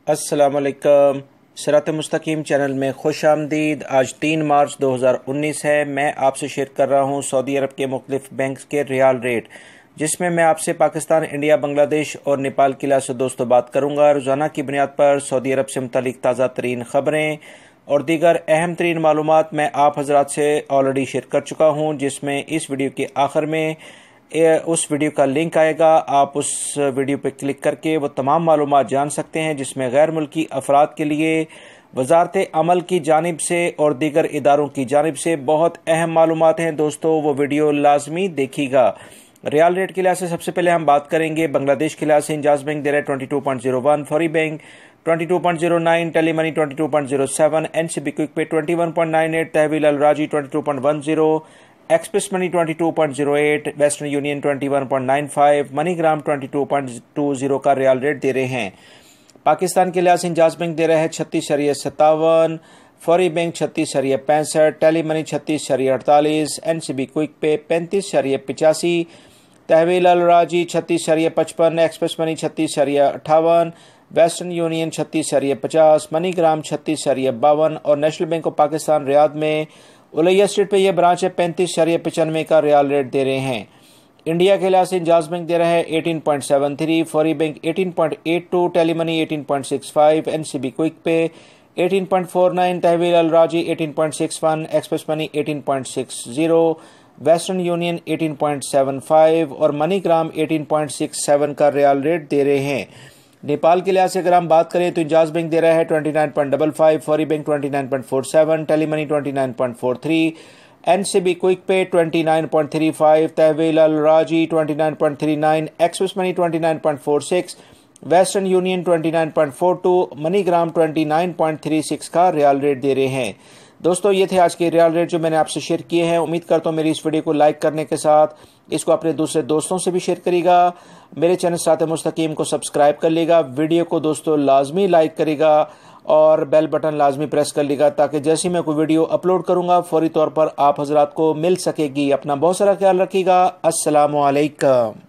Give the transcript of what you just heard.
अस्सलामुअलैकुम। सिरात मुस्तकीम चैनल में खुश आमदीद। आज 3 मार्च 2019 है। मैं आपसे शेयर कर रहा हूँ सऊदी अरब के मुख्तलिफ बैंक के रियाल रेट, जिसमें मैं आपसे पाकिस्तान, इंडिया, बांग्लादेश और नेपाल के लिहाज से दोस्तों बात करूँगा। रोज़ाना की बुनियाद पर सऊदी अरब से मुतालिक ताज़ा तरीन ख़बरें और दीगर अहम तरीन मालूमात मैं आप हज़रात से ऑलरेडी शेयर कर चुका हूँ, जिसमें इस वीडियो के आखिर में उस वीडियो का लिंक आएगा। आप उस वीडियो पर क्लिक करके वो तमाम मालूमात जान सकते हैं, जिसमें गैर मुल्की अफराद के लिए वजारत अमल की जानिब से और दीगर इदारों की जानिब से बहुत अहम मालूमात हैं। दोस्तों, वो वीडियो लाजमी देखिएगा। रियाल रेट के लिहाज से सबसे पहले हम बात करेंगे बांग्लादेश के लिहाज से। इंजाज बैंक दे रहा है 22.01, Fawri Bank 22.09, Tele Money 22.07, NCB Quick Pay 21.98, Tahweel Al Rajhi 22.10, Express Money 22.08, Western Union 21.95, MoneyGram 22.20 का रियाल रेट दे रहे हैं। पाकिस्तान के लिहाज से इंजाज बैंक दे रहा है 36.57, Fawri Bank 36.65, Tele Money 36.48, NCB Quick Pay 35.85, Tahweel Al Rajhi 36.55, Express Money 36.58, Western Union 36.50, MoneyGram 36.52 और National Bank of Pakistan Riyadh में उलैया स्ट्रीट पे यह ब्रांच है 35.95 का रियाल रेट दे रहे हैं। इंडिया के लिहाज से इंजाज बैंक दे रहा है 18.73, Fawri Bank 18.82, Tele Money 18.65, NCB Quick Pay 18.49, तहवील Al राजी 18.61, एक्सप्रेस मनी 18.60, वेस्टर्न यूनियन 18.75 और मनीग्राम 18.67 का रियाल रेट दे रहे हैं। नेपाल के लिहाज से अगर हम बात करें तो इंजाज बैंक दे रहा है 29.55, Fawri Bank 29.47, Tele Money 29.43, NCB Quick Pay 29.35, Tahweel Al Rajhi 29.39, Express Money 29.46, Western Union 29.42, MoneyGram 29.36 का रियाल रेट दे रहे हैं। दोस्तों, ये थे आज के रियाल रेट जो मैंने आपसे शेयर किए हैं। उम्मीद करता हूँ मेरी इस वीडियो को लाइक करने के साथ इसको अपने दूसरे दोस्तों से भी शेयर करेगा। मेरे चैनल सिरात मुस्तकीम को सब्सक्राइब कर लेगा। वीडियो को दोस्तों लाजमी लाइक करेगा और बेल बटन लाजमी प्रेस कर लेगा, ताकि जैसे मैं कोई वीडियो अपलोड करूंगा फौरी तौर पर आप हजरात को मिल सकेगी। अपना बहुत सारा ख्याल रखिएगा। अस्सलामु अलैकुम।